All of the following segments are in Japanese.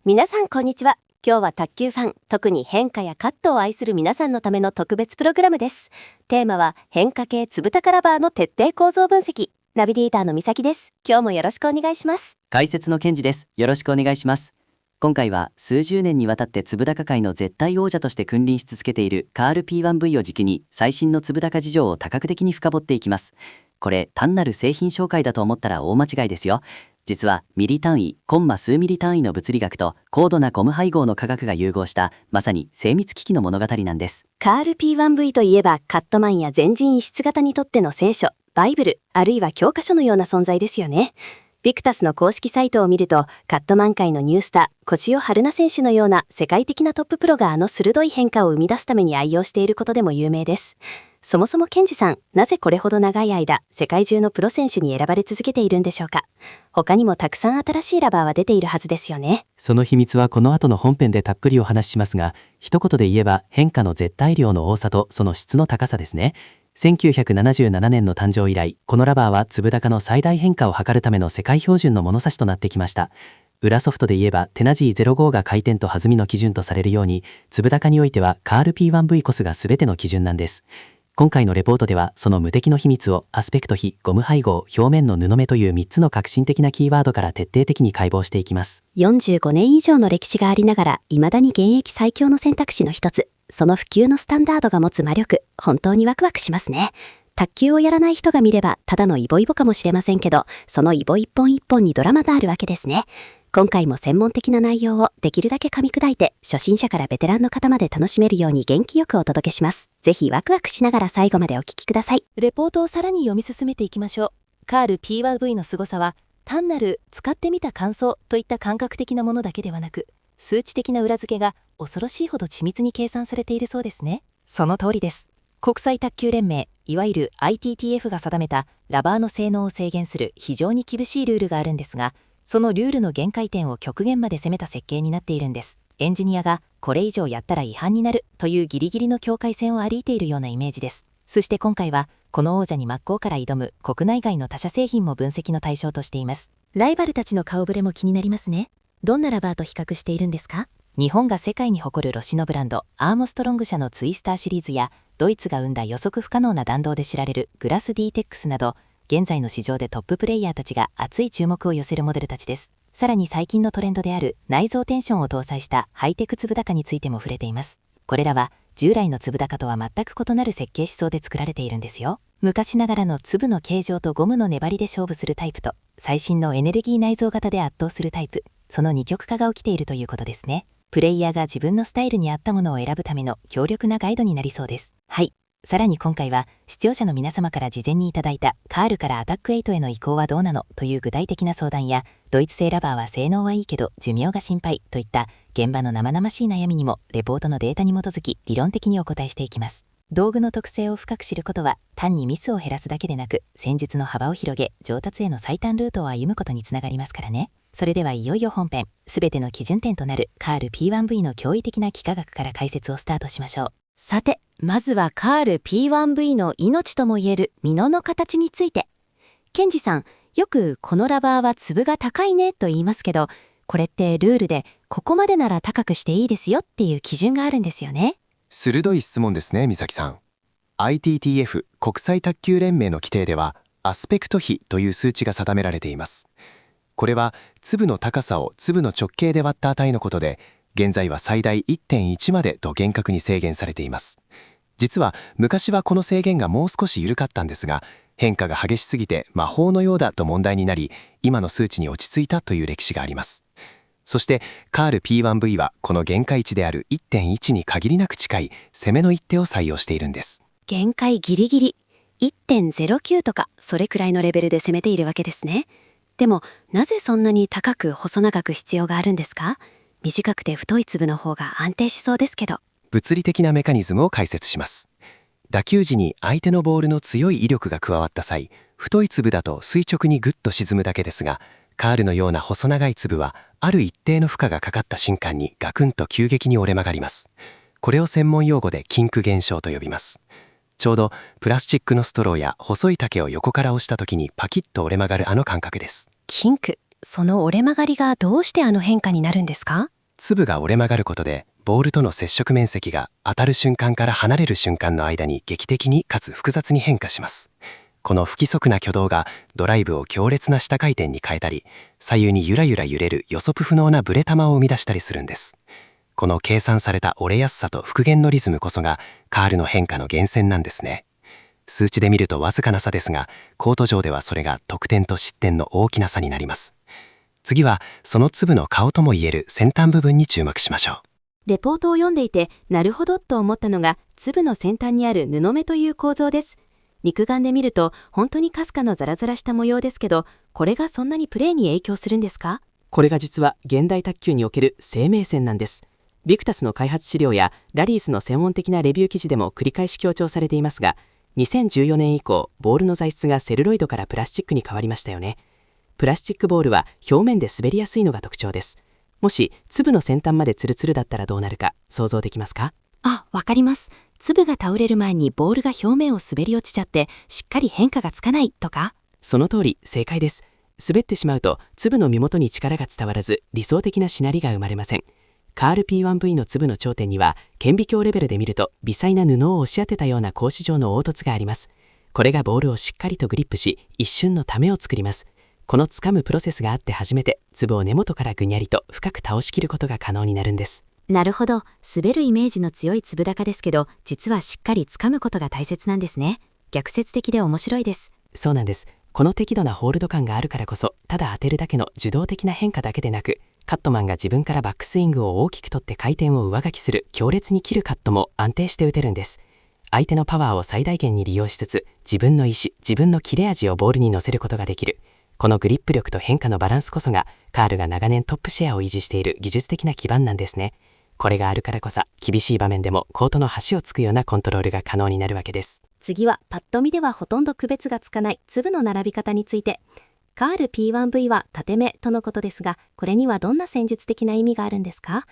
皆さんこんにちは。今日は卓球ファン、特に変化やカットを愛する皆さんのための特別プログラムです。テーマは変化系つぶたかラバーの徹底構造分析。ナビゲーターのみさきです。今日もよろしくお願いします。解説のケンジです。よろしくお願いします。今回は数十年にわたってつぶ高界の絶対王者として君臨し続けているカール P1V を軸に最新のつぶ高事情を多角的に深掘っていきます。これ単なる製品紹介だと思ったら大間違いですよ。実はミリ単位、コンマ数ミリ単位の物理学と高度なゴム配合の化学が融合したまさに精密機器の物語なんです。カール P1V といえばカットマンや前人異質型にとっての聖書、バイブル、あるいは教科書のような存在ですよね。ビクタスの公式サイトを見ると、カットマン界のニュースター、越尾春菜選手のような世界的なトッププロが鋭い変化を生み出すために愛用していることでも有名です。そもそもケンジさん、なぜこれほど長い間、世界中のプロ選手に選ばれ続けているんでしょうか。他にもたくさん新しいラバーは出ているはずですよね。その秘密はこの後の本編でたっぷりお話ししますが、一言で言えば変化の絶対量の多さとその質の高さですね。1977年の誕生以来、このラバーは粒高の最大変化を測るための世界標準の物差しとなってきました。裏ソフトで言えばテナジー05が回転と弾みの基準とされるように、粒高においてはカール P1V こそが全ての基準なんです。今回のレポートではその無敵の秘密をアスペクト比、ゴム配合、表面の布目という3つの革新的なキーワードから徹底的に解剖していきます。45年以上の歴史がありながら、未だに現役最強の選択肢の一つ。その普及のスタンダードが持つ魔力、本当にワクワクしますね。卓球をやらない人が見ればただのイボイボかもしれませんけど、そのイボ一本一本にドラマがあるわけですね。今回も専門的な内容をできるだけ噛み砕いて、初心者からベテランの方まで楽しめるように元気よくお届けします。ぜひワクワクしながら最後までお聞きください。レポートをさらに読み進めていきましょう。カール P1V の凄さは、単なる使ってみた感想といった感覚的なものだけではなく、数値的な裏付けが恐ろしいほど緻密に計算されているそうですね。その通りです。国際卓球連盟、いわゆる ITTF が定めたラバーの性能を制限する非常に厳しいルールがあるんですが、そのルールの限界点を極限まで攻めた設計になっているんです。エンジニアがこれ以上やったら違反になるというギリギリの境界線を歩いているようなイメージです。そして今回はこの王者に真っ向から挑む国内外の他社製品も分析の対象としています。ライバルたちの顔ぶれも気になりますね。どんなラバーと比較しているんですか？日本が世界に誇るロシのブランドアームストロング社のツイスターシリーズや、ドイツが生んだ予測不可能な弾道で知られるグラス D-TEX など、現在の市場でトッププレイヤーたちが熱い注目を寄せるモデルたちです。さらに最近のトレンドである内蔵テンションを搭載したハイテク粒高についても触れています。これらは従来の粒高とは全く異なる設計思想で作られているんですよ。昔ながらの粒の形状とゴムの粘りで勝負するタイプと、最新のエネルギー内蔵型で圧倒するタイプ、その二極化が起きているということですね。プレイヤーが自分のスタイルに合ったものを選ぶための強力なガイドになりそうです。はい。さらに今回は視聴者の皆様から事前にいただいたカールからアタック8への移行はどうなのという具体的な相談や、ドイツ製ラバーは性能はいいけど寿命が心配といった現場の生々しい悩みにもレポートのデータに基づき理論的にお答えしていきます。道具の特性を深く知ることは単にミスを減らすだけでなく、戦術の幅を広げ上達への最短ルートを歩むことにつながりますからね。それではいよいよ本編、すべての基準点となるカール P1V の驚異的な幾何学から解説をスタートしましょう。さて、まずはカール P1V の命ともいえるミノの形について。ケンジさん、よくこのラバーは粒が高いねと言いますけど、これってルールでここまでなら高くしていいですよっていう基準があるんですよね。鋭い質問ですね、美咲さん。ITTF 国際卓球連盟の規定ではアスペクト比という数値が定められています。これは粒の高さを粒の直径で割った値のことで、現在は最大 1.1 までと厳格に制限されています。実は昔はこの制限がもう少し緩かったんですが、変化が激しすぎて魔法のようだと問題になり、今の数値に落ち着いたという歴史があります。そしてカール P1V はこの限界値である 1.1 に限りなく近い攻めの一手を採用しているんです。限界ギリギリ 1.09 とかそれくらいのレベルで攻めているわけですね。でもなぜそんなに高く細長く必要があるんですか？短くて太い粒の方が安定しそうですけど。物理的なメカニズムを解説します。打球時に相手のボールの強い威力が加わった際、太い粒だと垂直にグッと沈むだけですが、カールのような細長い粒はある一定の負荷がかかった瞬間にガクンと急激に折れ曲がります。これを専門用語でキンク現象と呼びます。ちょうどプラスチックのストローや細い竹を横から押した時にパキッと折れ曲がるあの感覚です。キンク、その折れ曲がりがどうしてあの変化になるんですか？粒が折れ曲がることで、ボールとの接触面積が当たる瞬間から離れる瞬間の間に劇的にかつ複雑に変化します。この不規則な挙動がドライブを強烈な下回転に変えたり、左右にゆらゆら揺れる予測不能なブレ球を生み出したりするんです。この計算された折れやすさと復元のリズムこそがカールの変化の源泉なんですね。数値で見るとわずかな差ですが、コート上ではそれが得点と失点の大きな差になります。次はその粒の顔ともいえる先端部分に注目しましょう。レポートを読んでいて、なるほどと思ったのが、粒の先端にある布目という構造です。肉眼で見ると、本当にかすかのザラザラした模様ですけど、これがそんなにプレーに影響するんですか？これが実は現代卓球における生命線なんです。ビクタスの開発資料やラリースの専門的なレビュー記事でも繰り返し強調されていますが、2014年以降、ボールの材質がセルロイドからプラスチックに変わりましたよね。プラスチックボールは表面で滑りやすいのが特徴です。もし粒の先端までツルツルだったらどうなるか想像できますか？あ、わかります。粒が倒れる前にボールが表面を滑り落ちちゃって、しっかり変化がつかないとか？その通り、正解です。滑ってしまうと粒の身元に力が伝わらず、理想的なしなりが生まれません。カール P1V の粒の頂点には、顕微鏡レベルで見ると微細な布を押し当てたような格子状の凹凸があります。これがボールをしっかりとグリップし、一瞬のためを作ります。この掴むプロセスがあって初めて、粒を根元からぐにゃりと深く倒しきることが可能になるんです。なるほど。滑るイメージの強い粒高ですけど、実はしっかり掴むことが大切なんですね。逆説的で面白いです。そうなんです。この適度なホールド感があるからこそ、ただ当てるだけの受動的な変化だけでなく、カットマンが自分からバックスイングを大きく取って回転を上書きする強烈に切るカットも安定して打てるんです。相手のパワーを最大限に利用しつつ、自分の意思、自分の切れ味をボールに乗せることができる。このグリップ力と変化のバランスこそが、カールが長年トップシェアを維持している技術的な基盤なんですね。これがあるからこそ、厳しい場面でもコートの端をつくようなコントロールが可能になるわけです。次はパッと見ではほとんど区別がつかない粒の並び方について。カール P1V は縦目とのことですが、これにはどんな戦術的な意味があるんですか？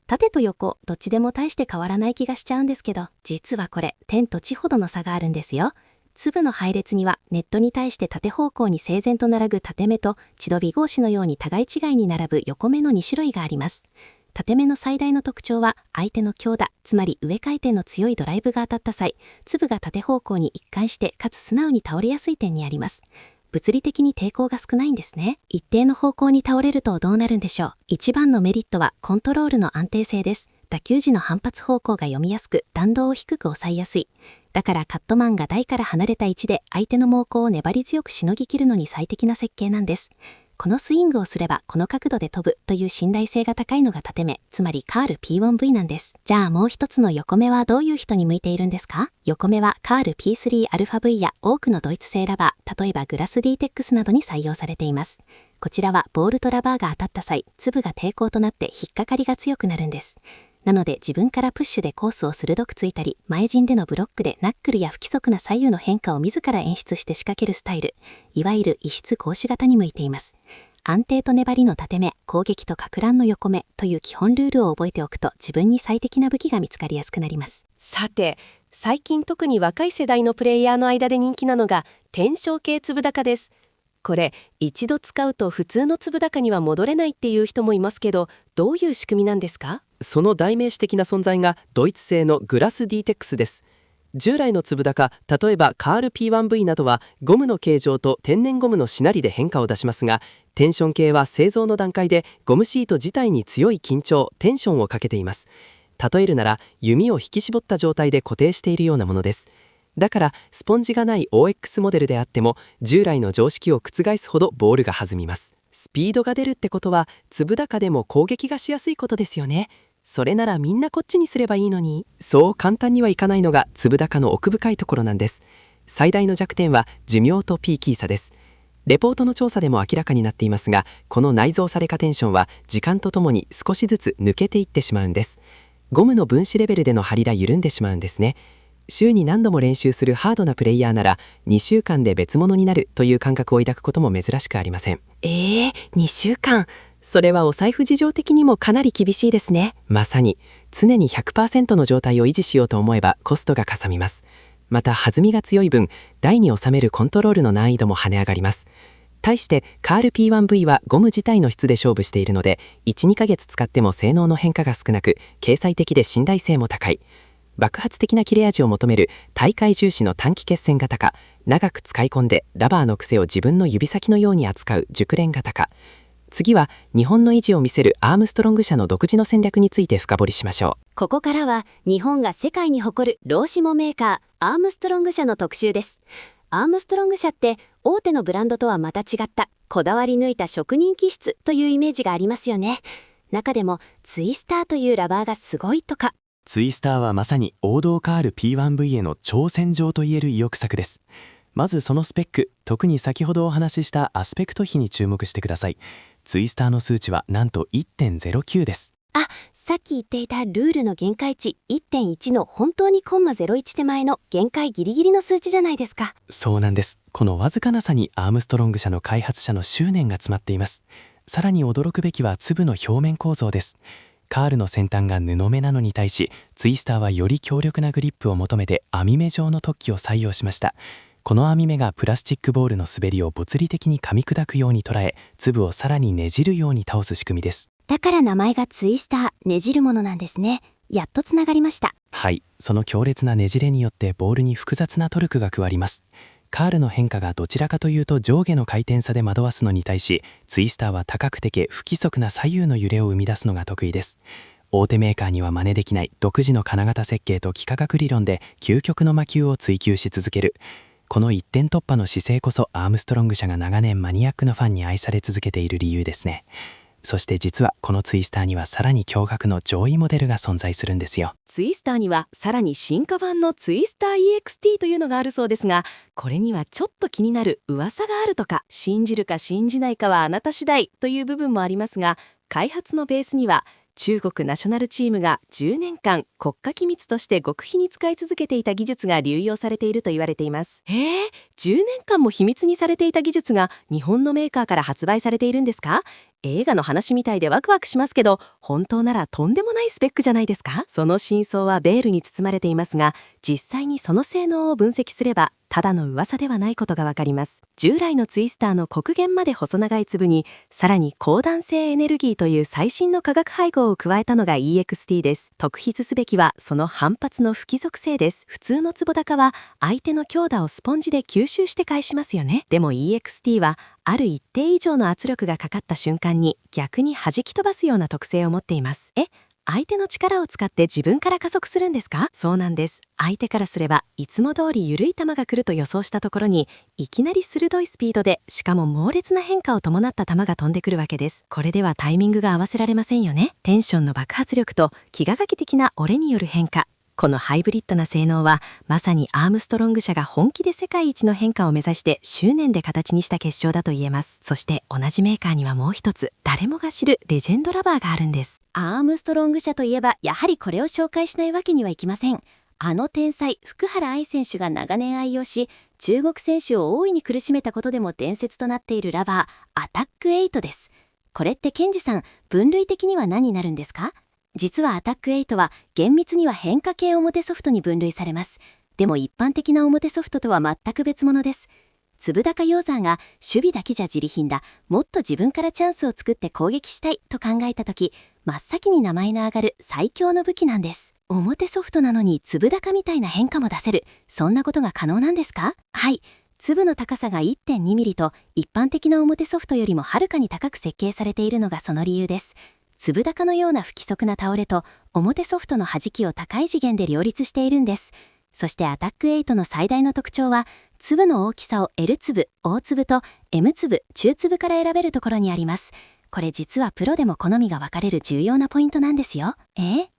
縦と横、どっちでも大して変わらない気がしちゃうんですけど、実はこれ、天と地ほどの差があるんですよ。粒の配列にはネットに対して縦方向に整然と並ぶ縦目と、千鳥格子のように互い違いに並ぶ横目の2種類があります。縦目の最大の特徴は、相手の強打、つまり上回転の強いドライブが当たった際、粒が縦方向に一貫してかつ素直に倒れやすい点にあります。物理的に抵抗が少ないんですね。一定の方向に倒れるとどうなるんでしょう。一番のメリットはコントロールの安定性です。打球時の反発方向が読みやすく、弾道を低く抑えやすい。だからカットマンが台から離れた位置で相手の猛攻を粘り強くしのぎ切るのに最適な設計なんです。このスイングをすればこの角度で飛ぶという信頼性が高いのが縦目、つまりカール P1V なんです。じゃあもう一つの横目はどういう人に向いているんですか？横目はカール P3αV や多くのドイツ製ラバー、例えばグラス DTEX などに採用されています。こちらはボールとラバーが当たった際、粒が抵抗となって引っかかりが強くなるんです。なので自分からプッシュでコースを鋭くついたり、前陣でのブロックでナックルや不規則な左右の変化を自ら演出して仕掛けるスタイル、いわゆる異質攻守型に向いています。安定と粘りの縦目、攻撃と撹乱の横目という基本ルールを覚えておくと自分に最適な武器が見つかりやすくなります。さて、最近特に若い世代のプレイヤーの間で人気なのが転生系粒高です。これ一度使うと普通の粒高には戻れないっていう人もいますけど、どういう仕組みなんですか？その代名詞的な存在がドイツ製のグラス DTEX です。従来の粒高、例えばカール P1V などはゴムの形状と天然ゴムのしなりで変化を出しますが、テンション系は製造の段階でゴムシート自体に強い緊張、テンションをかけています。例えるなら弓を引き絞った状態で固定しているようなものです。だからスポンジがない OX モデルであっても従来の常識を覆すほどボールが弾みます。スピードが出るってことは粒高でも攻撃がしやすいことですよね。それならみんなこっちにすればいいのに。そう簡単にはいかないのが粒高の奥深いところなんです。最大の弱点は寿命とピーキーさです。レポートの調査でも明らかになっていますが、この内蔵され化テンションは時間とともに少しずつ抜けていってしまうんです。ゴムの分子レベルでの張りが緩んでしまうんですね。週に何度も練習するハードなプレイヤーなら2週間で別物になるという感覚を抱くことも珍しくありません。2週間。それはお財布事情的にもかなり厳しいですね。まさに常に 100% の状態を維持しようと思えばコストがかさみます。また弾みが強い分、台に収めるコントロールの難易度も跳ね上がります。対してカール P1V はゴム自体の質で勝負しているので 1,2 ヶ月使っても性能の変化が少なく、経済的で信頼性も高い。爆発的な切れ味を求める大会重視の短期決戦型か、長く使い込んでラバーの癖を自分の指先のように扱う熟練型か。次は日本の維持を見せるアームストロング社の独自の戦略について深掘りしましょう。ここからは日本が世界に誇る労使もメーカーアームストロング社の特集です。アームストロング社って大手のブランドとはまた違ったこだわり抜いた職人気質というイメージがありますよね。中でもツイスターというラバーがすごいとか。ツイスターはまさに王道カール P1V への挑戦状といえる意欲作です。まずそのスペック、特に先ほどお話ししたアスペクト比に注目してください。ツイスターの数値はなんと 1.09 です。さっき言っていたルールの限界値 1.1 の本当にコンマ01手前の限界ギリギリの数値じゃないですか。そうなんです。このわずかな差にアームストロング社の開発者の執念が詰まっています。さらに驚くべきは粒の表面構造です。カールの先端が布目なのに対し、ツイスターはより強力なグリップを求めて網目状の突起を採用しました。この網目がプラスチックボールの滑りを物理的に噛み砕くように捉え、粒をさらにねじるように倒す仕組みです。だから名前がツイスター、ねじるものなんですね。やっとつながりました。はい、その強烈なねじれによってボールに複雑なトルクが加わります。カールの変化がどちらかというと上下の回転差で惑わすのに対し、ツイスターは高くてけ不規則な左右の揺れを生み出すのが得意です。大手メーカーには真似できない独自の金型設計と幾何学理論で究極の魔球を追求し続ける。この一点突破の姿勢こそアームストロング社が長年マニアックなファンに愛され続けている理由ですね。そして実はこのツイスターにはさらに驚愕の上位モデルが存在するんですよ。ツイスターにはさらに進化版のツイスター EXT というのがあるそうですが、これにはちょっと気になる噂があるとか、信じるか信じないかはあなた次第という部分もありますが、開発のベースには中国ナショナルチームが10年間国家機密として極秘に使い続けていた技術が流用されていると言われています。10年間も秘密にされていた技術が日本のメーカーから発売されているんですか？映画の話みたいでワクワクしますけど、本当ならとんでもないスペックじゃないですか？その真相はベールに包まれていますが、実際にその性能を分析すればただの噂ではないことがわかります。従来のツイスターの極限まで細長い粒にさらに高弾性エネルギーという最新の化学配合を加えたのが EXT です。特筆すべきはその反発の不規則性です。普通の粒高は相手の強打をスポンジで吸収して返しますよね。でも EXT はある一定以上の圧力がかかった瞬間に逆に弾き飛ばすような特性を持っています。相手の力を使って自分から加速するんですか？そうなんです。相手からすればいつも通り緩い球が来ると予想したところに、いきなり鋭いスピードでしかも猛烈な変化を伴った球が飛んでくるわけです。これではタイミングが合わせられませんよね。テンションの爆発力と気がかり的な折れによる変化、このハイブリッドな性能はまさにアームストロング社が本気で世界一の変化を目指して執念で形にした結晶だと言えます。そして同じメーカーにはもう一つ誰もが知るレジェンドラバーがあるんです。アームストロング社といえばやはりこれを紹介しないわけにはいきません。あの天才福原愛選手が長年愛用し、中国選手を大いに苦しめたことでも伝説となっているラバーアタック8です。これってケンジさん、分類的には何になるんですか？実はアタック8は厳密には変化系表ソフトに分類されます。でも一般的な表ソフトとは全く別物です。粒高ユーザーが守備だけじゃ自利品だ、もっと自分からチャンスを作って攻撃したいと考えたとき、真っ先に名前の上がる最強の武器なんです。表ソフトなのに粒高みたいな変化も出せる、そんなことが可能なんですか？はい。粒の高さが 1.2 ミリと一般的な表ソフトよりもはるかに高く設計されているのがその理由です。粒高のような不規則な倒れと表ソフトの弾きを高い次元で両立しているんです。そしてアタック8の最大の特徴は、粒の大きさを L 粒、大粒と M 粒、中粒から選べるところにあります。これ実はプロでも好みが分かれる重要なポイントなんですよ。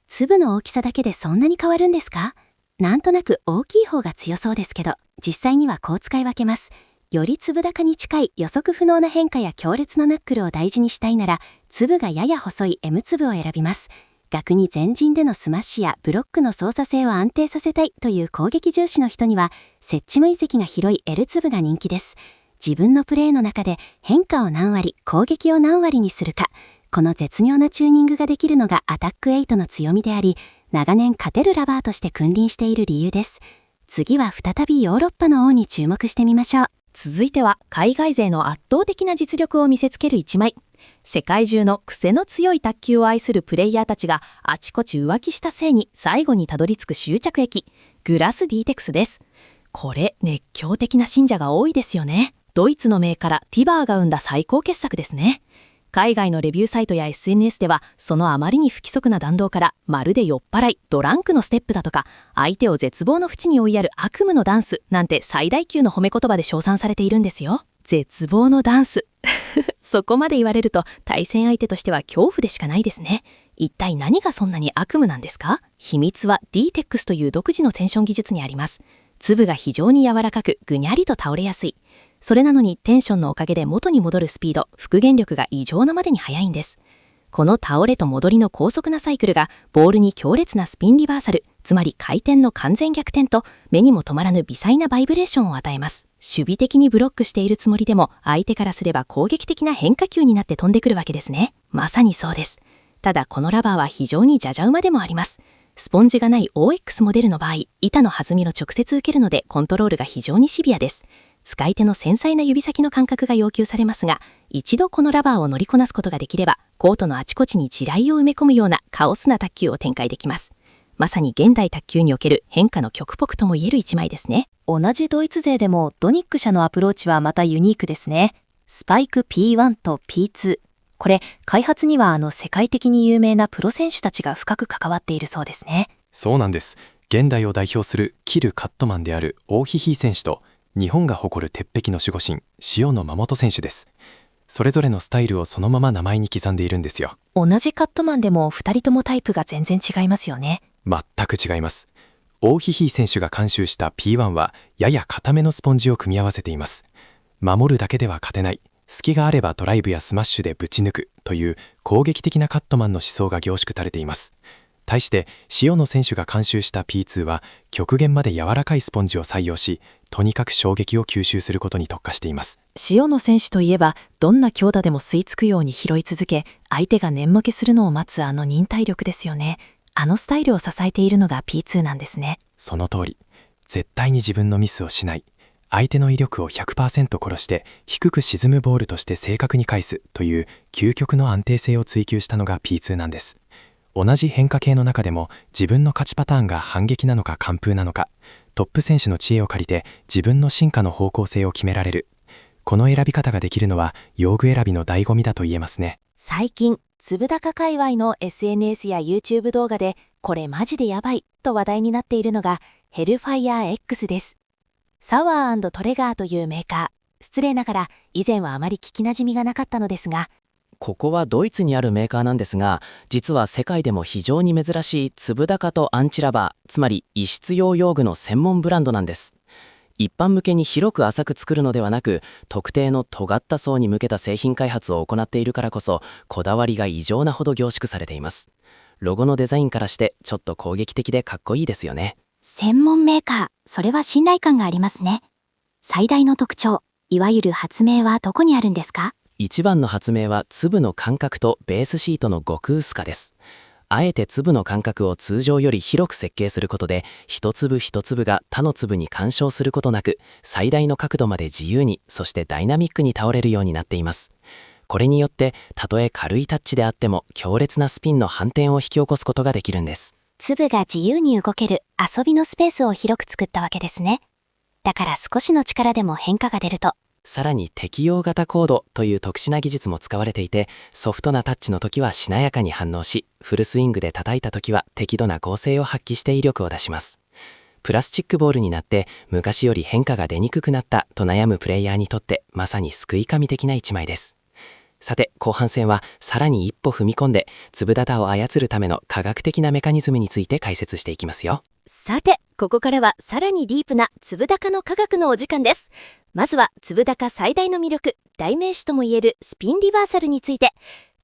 粒の大きさだけでそんなに変わるんですか？なんとなく大きい方が強そうですけど、実際にはこう使い分けます。より粒高に近い予測不能な変化や強烈なナックルを大事にしたいなら、粒がやや細い M 粒を選びます。逆に前陣でのスマッシュやブロックの操作性を安定させたいという攻撃重視の人には、接地無移籍が広い L 粒が人気です。自分のプレーの中で変化を何割、攻撃を何割にするか、この絶妙なチューニングができるのがアタック8の強みであり、長年勝てるラバーとして君臨している理由です。次は再びヨーロッパの王に注目してみましょう。続いては海外勢の圧倒的な実力を見せつける一枚。世界中の癖の強い卓球を愛するプレイヤーたちがあちこち浮気した末に最後にたどり着く終着駅、グラス D-TEX です。これ熱狂的な信者が多いですよね。ドイツの名からティバーが生んだ最高傑作ですね。海外のレビューサイトや SNS ではそのあまりに不規則な弾道からまるで酔っ払い、ドランクのステップだとか相手を絶望の淵に追いやる悪夢のダンスなんて最大級の褒め言葉で称賛されているんですよ。絶望のダンスそこまで言われると対戦相手としては恐怖でしかないですね。一体何がそんなに悪夢なんですか？秘密は D-TEX という独自のテンション技術にあります。粒が非常に柔らかくぐにゃりと倒れやすい。それなのにテンションのおかげで元に戻るスピード、復元力が異常なまでに速いんです。この倒れと戻りの高速なサイクルがボールに強烈なスピンリバーサル、つまり回転の完全逆転と目にも止まらぬ微細なバイブレーションを与えます。守備的にブロックしているつもりでも相手からすれば攻撃的な変化球になって飛んでくるわけですね。まさにそうです。ただこのラバーは非常にじゃじゃ馬でもあります。スポンジがない OX モデルの場合、板の弾みを直接受けるのでコントロールが非常にシビアです。使い手の繊細な指先の感覚が要求されますが、一度このラバーを乗りこなすことができれば、コートのあちこちに地雷を埋め込むようなカオスな卓球を展開できます。まさに現代卓球における変化の極北とも言える一枚ですね。同じドイツ勢でもドニック社のアプローチはまたユニークですね。スパイク P1 と P2。これ、開発には世界的に有名なプロ選手たちが深く関わっているそうですね。そうなんです。現代を代表するキル・カットマンであるオーヒヒー選手と日本が誇る鉄壁の守護神塩野真本選手です。それぞれのスタイルをそのまま名前に刻んでいるんですよ。同じカットマンでも2人ともタイプが全然違いますよね。全く違います。オーヒヒー選手が監修した P1 はやや固めのスポンジを組み合わせています。守るだけでは勝てない、隙があればドライブやスマッシュでぶち抜くという攻撃的なカットマンの思想が凝縮されています。対して塩野選手が監修した P2 は極限まで柔らかいスポンジを採用し、とにかく衝撃を吸収することに特化しています。塩野選手といえばどんな強打でも吸い付くように拾い続け、相手が念負けするのを待つ忍耐力ですよね。スタイルを支えているのが P2 なんですね。その通り。絶対に自分のミスをしない、相手の威力を 100% 殺して低く沈むボールとして正確に返すという究極の安定性を追求したのが P2 なんです。同じ変化系の中でも自分の勝ちパターンが反撃なのか完封なのか、トップ選手の知恵を借りて自分の進化の方向性を決められる。この選び方ができるのは用具選びの醍醐味だと言えますね。最近、粒高界隈の SNS や YouTube 動画でこれマジでやばいと話題になっているのがヘルファイヤー X です。サワー&トレガーというメーカー。失礼ながら以前はあまり聞きなじみがなかったのですが、ここはドイツにあるメーカーなんですが、実は世界でも非常に珍しい粒高とアンチラバー、つまり異質用用具の専門ブランドなんです。一般向けに広く浅く作るのではなく、特定の尖った層に向けた製品開発を行っているからこそ、こだわりが異常なほど凝縮されています。ロゴのデザインからしてちょっと攻撃的でかっこいいですよね。専門メーカー、それは信頼感がありますね。最大の特徴、いわゆる発明はどこにあるんですか？一番の発明は粒の間隔とベースシートの極薄化です。あえて粒の間隔を通常より広く設計することで、一粒一粒が他の粒に干渉することなく、最大の角度まで自由に、そしてダイナミックに倒れるようになっています。これによって、たとえ軽いタッチであっても強烈なスピンの反転を引き起こすことができるんです。粒が自由に動ける遊びのスペースを広く作ったわけですね。だから少しの力でも変化が出ると。さらに適用型コードという特殊な技術も使われていて、ソフトなタッチの時はしなやかに反応し、フルスイングで叩いた時は適度な剛性を発揮して威力を出します。プラスチックボールになって昔より変化が出にくくなったと悩むプレイヤーにとってまさに救い神的な一枚です。さて後半戦はさらに一歩踏み込んで粒立を操るための科学的なメカニズムについて解説していきますよ。さてここからはさらにディープな粒高の科学のお時間です。まずは粒高最大の魅力、代名詞ともいえるスピンリバーサルについて。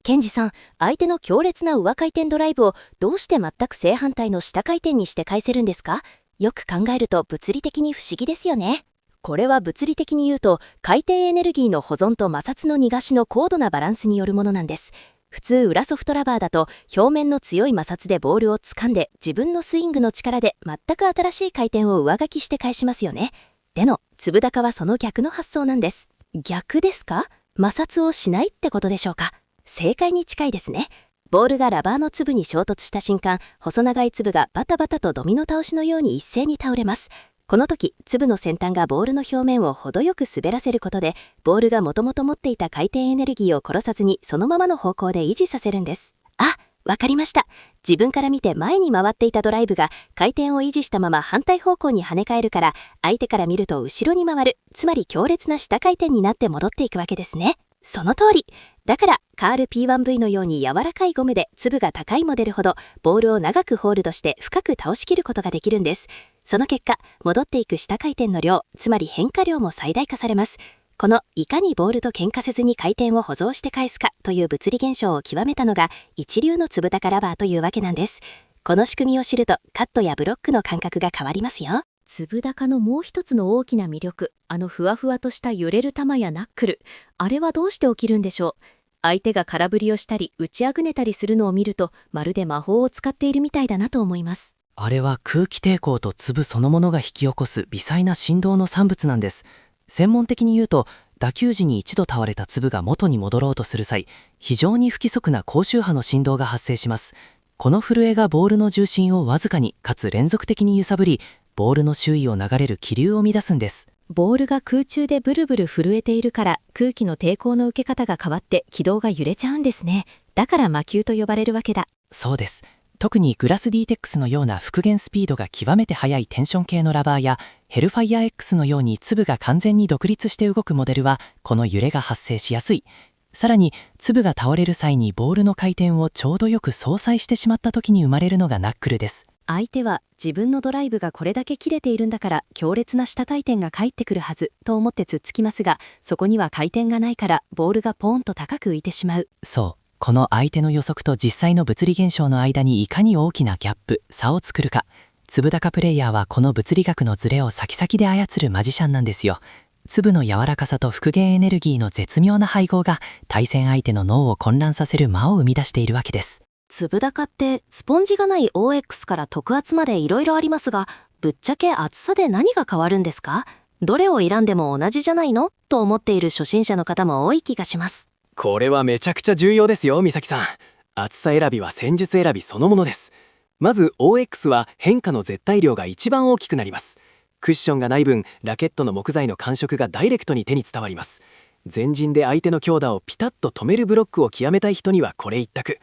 ケンジさん、相手の強烈な上回転ドライブをどうして全く正反対の下回転にして返せるんですか？よく考えると物理的に不思議ですよね。これは物理的に言うと回転エネルギーの保存と摩擦の逃がしの高度なバランスによるものなんです。普通裏ソフトラバーだと表面の強い摩擦でボールを掴んで自分のスイングの力で全く新しい回転を上書きして返しますよね。での粒高はその逆の発想なんです。逆ですか？摩擦をしないってことでしょうか？正解に近いですね。ボールがラバーの粒に衝突した瞬間、細長い粒がバタバタとドミノ倒しのように一斉に倒れます。この時、粒の先端がボールの表面を程よく滑らせることで、ボールがもともと持っていた回転エネルギーを殺さずにそのままの方向で維持させるんです。あ、わかりました。自分から見て前に回っていたドライブが回転を維持したまま反対方向に跳ね返るから、相手から見ると後ろに回る、つまり強烈な下回転になって戻っていくわけですね。その通り。だから、カール P1V のように柔らかいゴムで粒が高いモデルほど、ボールを長くホールドして深く倒しきることができるんです。その結果、戻っていく下回転の量、つまり変化量も最大化されます。このいかにボールと喧嘩せずに回転を保存して返すかという物理現象を極めたのが一流の粒高ラバーというわけなんです。この仕組みを知るとカットやブロックの感覚が変わりますよ。粒高のもう一つの大きな魅力、ふわふわとした揺れる球やナックル、あれはどうして起きるんでしょう。相手が空振りをしたり打ちあぐねたりするのを見ると、まるで魔法を使っているみたいだなと思います。あれは空気抵抗と粒そのものが引き起こす微細な振動の産物なんです。専門的に言うと、打球時に一度倒れた粒が元に戻ろうとする際、非常に不規則な高周波の振動が発生します。この震えがボールの重心をわずかにかつ連続的に揺さぶり、ボールの周囲を流れる気流を乱すんです。ボールが空中でブルブル震えているから、空気の抵抗の受け方が変わって軌道が揺れちゃうんですね。だから魔球と呼ばれるわけだ。そうです。特にグラス DTEX のような復元スピードが極めて速いテンション系のラバーやヘルファイア X のように粒が完全に独立して動くモデルはこの揺れが発生しやすい。さらに粒が倒れる際にボールの回転をちょうどよく相殺してしまった時に生まれるのがナックルです。相手は自分のドライブがこれだけ切れているんだから強烈な下回転が返ってくるはずと思ってつっつきますが、そこには回転がないからボールがポーンと高く浮いてしまう。そう。この相手の予測と実際の物理現象の間にいかに大きなギャップ、差を作るか。粒高プレイヤーはこの物理学のズレを先々で操るマジシャンなんですよ。粒の柔らかさと復元エネルギーの絶妙な配合が対戦相手の脳を混乱させる間を生み出しているわけです。粒高ってスポンジがない OX から特圧までいろいろありますが、ぶっちゃけ厚さで何が変わるんですか？どれを選んでも同じじゃないのと思っている初心者の方も多い気がします。これはめちゃくちゃ重要ですよ、美咲さん。厚さ選びは戦術選びそのものです。まず OX は変化の絶対量が一番大きくなります。クッションがない分、ラケットの木材の感触がダイレクトに手に伝わります。前陣で相手の強打をピタッと止めるブロックを極めたい人にはこれ一択。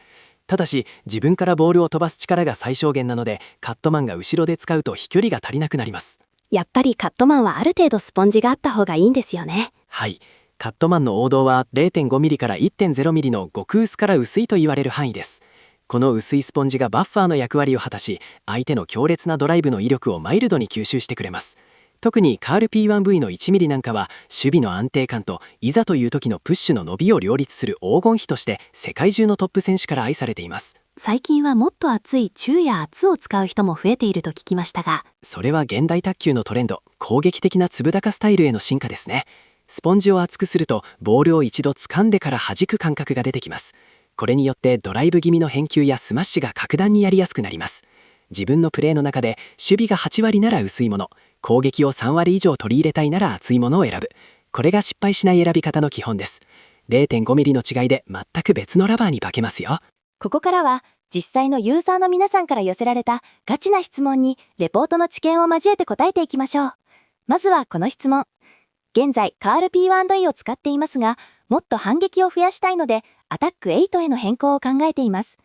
ただし自分からボールを飛ばす力が最小限なので、カットマンが後ろで使うと飛距離が足りなくなります。やっぱりカットマンはある程度スポンジがあった方がいいんですよね。はい。カットマンの王道は 0.5mm から 1.0mm の極薄から薄いと言われる範囲です。この薄いスポンジがバッファーの役割を果たし、相手の強烈なドライブの威力をマイルドに吸収してくれます。特にカール P1V の 1mm なんかは守備の安定感といざという時のプッシュの伸びを両立する黄金比として世界中のトップ選手から愛されています。最近はもっと厚い中や厚を使う人も増えていると聞きましたが、それは現代卓球のトレンド、攻撃的な粒高スタイルへの進化ですね。スポンジを厚くするとボールを一度掴んでから弾く感覚が出てきます。これによってドライブ気味の返球やスマッシュが格段にやりやすくなります。自分のプレーの中で守備が8割なら薄いもの、攻撃を3割以上取り入れたいなら厚いものを選ぶ。これが失敗しない選び方の基本です。0.5mm の違いで全く別のラバーに化けますよ。ここからは実際のユーザーの皆さんから寄せられたガチな質問にレポートの知見を交えて答えていきましょう。まずはこの質問。現在カール P1V を使っていますが、もっと反撃を増やしたいのでアタック8への変更を考えています。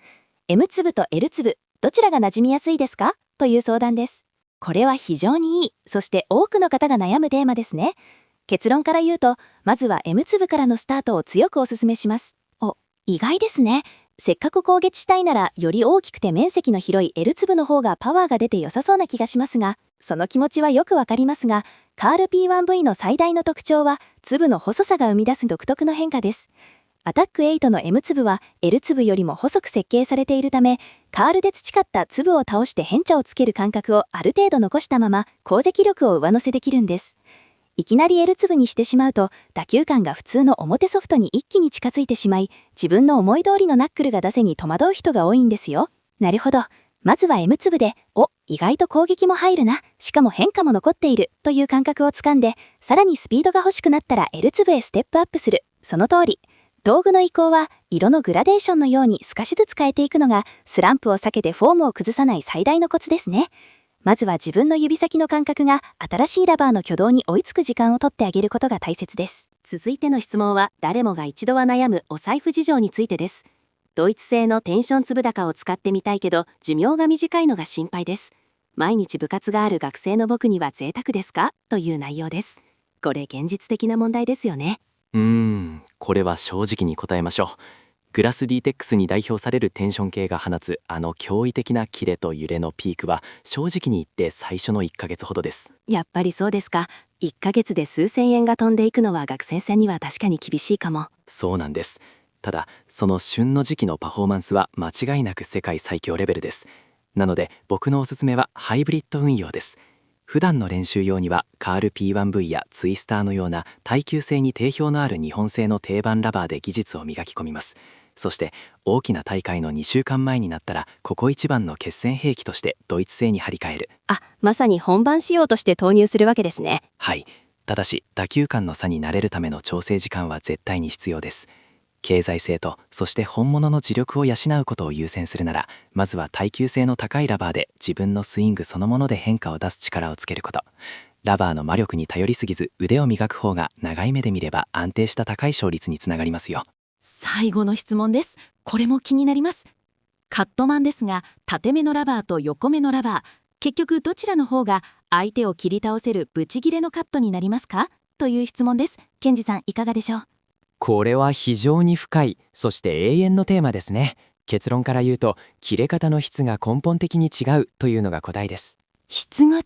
M 粒と L 粒どちらが馴染みやすいですかという相談です。これは非常にいい、そして多くの方が悩むテーマですね。結論から言うと、まずは M 粒からのスタートを強くお勧めします。意外ですね。せっかく攻撃したいならより大きくて面積の広い L 粒の方がパワーが出て良さそうな気がしますが、その気持ちはよくわかりますが、カール P1V の最大の特徴は粒の細さが生み出す独特の変化です。アタック8の M 粒は L 粒よりも細く設計されているため、カールで培った粒を倒して変化をつける感覚をある程度残したまま攻撃力を上乗せできるんです。いきなり L 粒にしてしまうと打球感が普通の表ソフトに一気に近づいてしまい、自分の思い通りのナックルが出せに戸惑う人が多いんですよ。なるほど。まずは M 粒で、意外と攻撃も入るな、しかも変化も残っているという感覚をつかんで、さらにスピードが欲しくなったら L 粒へステップアップする。その通り。道具の移行は色のグラデーションのように少しずつ変えていくのがスランプを避けてフォームを崩さない最大のコツですね。まずは自分の指先の感覚が新しいラバーの挙動に追いつく時間を取ってあげることが大切です。続いての質問は誰もが一度は悩むお財布事情についてです。ドイツ製のテンション粒高を使ってみたいけど寿命が短いのが心配です。毎日部活がある学生の僕には贅沢ですかという内容です。これ現実的な問題ですよね。これは正直に答えましょう。グラス D-TEX に代表されるテンション系が放つ驚異的なキレと揺れのピークは正直に言って最初の1ヶ月ほどです。やっぱりそうですか。1ヶ月で数千円が飛んでいくのは学生さんには確かに厳しいかも。そうなんです。ただその旬の時期のパフォーマンスは間違いなく世界最強レベルです。なので僕のおすすめはハイブリッド運用です。普段の練習用にはカール P1V やツイスターのような耐久性に定評のある日本製の定番ラバーで技術を磨き込みます。そして大きな大会の2週間前になったらここ一番の決戦兵器としてドイツ製に張り替える。まさに本番仕様として投入するわけですね。はい。ただし打球感の差に慣れるための調整時間は絶対に必要です。経済性とそして本物の磁力を養うことを優先するなら、まずは耐久性の高いラバーで自分のスイングそのもので変化を出す力をつけること。ラバーの魔力に頼りすぎず腕を磨く方が長い目で見れば安定した高い勝率につながりますよ。最後の質問です。これも気になります。カットマンですが、縦目のラバーと横目のラバー、結局どちらの方が相手を切り倒せるブチギレのカットになりますかという質問です。ケンジさんいかがでしょう。これは非常に深い、そして永遠のテーマですね。結論から言うと、切れ方の質が根本的に違うというのが答えです。質が違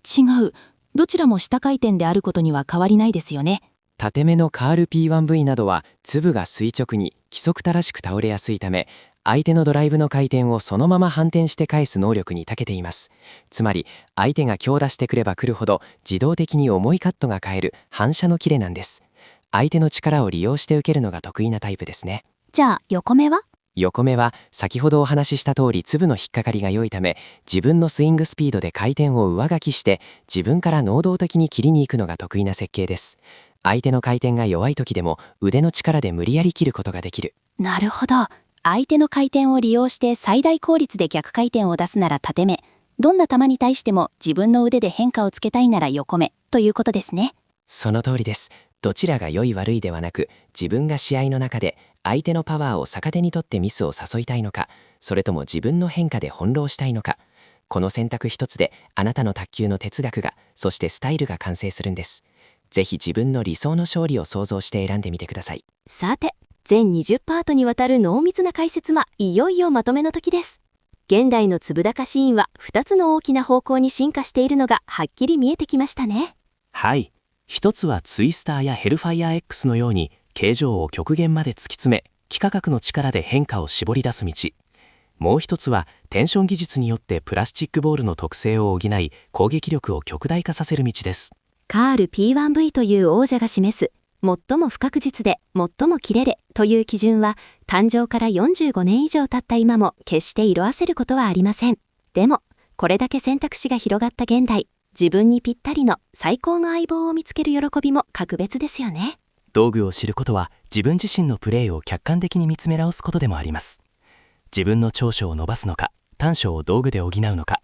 う。どちらも下回転であることには変わりないですよね。縦目のカール P1V などは粒が垂直に規則正しく倒れやすいため、相手のドライブの回転をそのまま反転して返す能力に長けています。つまり相手が強打してくればくるほど自動的に重いカットが変える反射のキレなんです。相手の力を利用して受けるのが得意なタイプですね。じゃあ横目は？横目は先ほどお話しした通り粒の引っかかりが良いため、自分のスイングスピードで回転を上書きして自分から能動的に切りに行くのが得意な設計です。相手の回転が弱い時でも腕の力で無理やり切ることができる。なるほど。相手の回転を利用して最大効率で逆回転を出すなら縦目、どんな球に対しても自分の腕で変化をつけたいなら横目ということですね。その通りです。どちらが良い悪いではなく、自分が試合の中で相手のパワーを逆手にとってミスを誘いたいのか、それとも自分の変化で翻弄したいのか、この選択一つであなたの卓球の哲学が、そしてスタイルが完成するんです。ぜひ自分の理想の勝利を想像して選んでみてください。さて、全20パートにわたる濃密な解説はいよいよまとめの時です。現代の粒高シーンは2つの大きな方向に進化しているのがはっきり見えてきましたね。はい。一つはツイスターやヘルファイアー X のように形状を極限まで突き詰め、幾何学の力で変化を絞り出す道。もう一つはテンション技術によってプラスチックボールの特性を補い、攻撃力を極大化させる道です。カール P1V という王者が示す最も不確実で最も切れれという基準は誕生から45年以上経った今も決して色あせることはありません。でもこれだけ選択肢が広がった現代、自分にぴったりの最高の相棒を見つける喜びも格別ですよね。道具を知ることは自分自身のプレーを客観的に見つめ直すことでもあります。自分の長所を伸ばすのか、短所を道具で補うのか、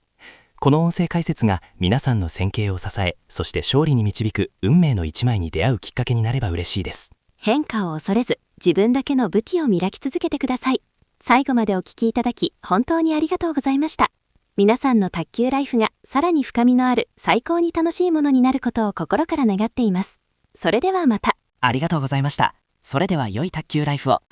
この音声解説が皆さんの戦型を支え、そして勝利に導く運命の一枚に出会うきっかけになれば嬉しいです。変化を恐れず自分だけの武器を磨き続けてください。最後までお聞きいただき本当にありがとうございました。皆さんの卓球ライフがさらに深みのある最高に楽しいものになることを心から願っています。それではまた。ありがとうございました。それでは良い卓球ライフを。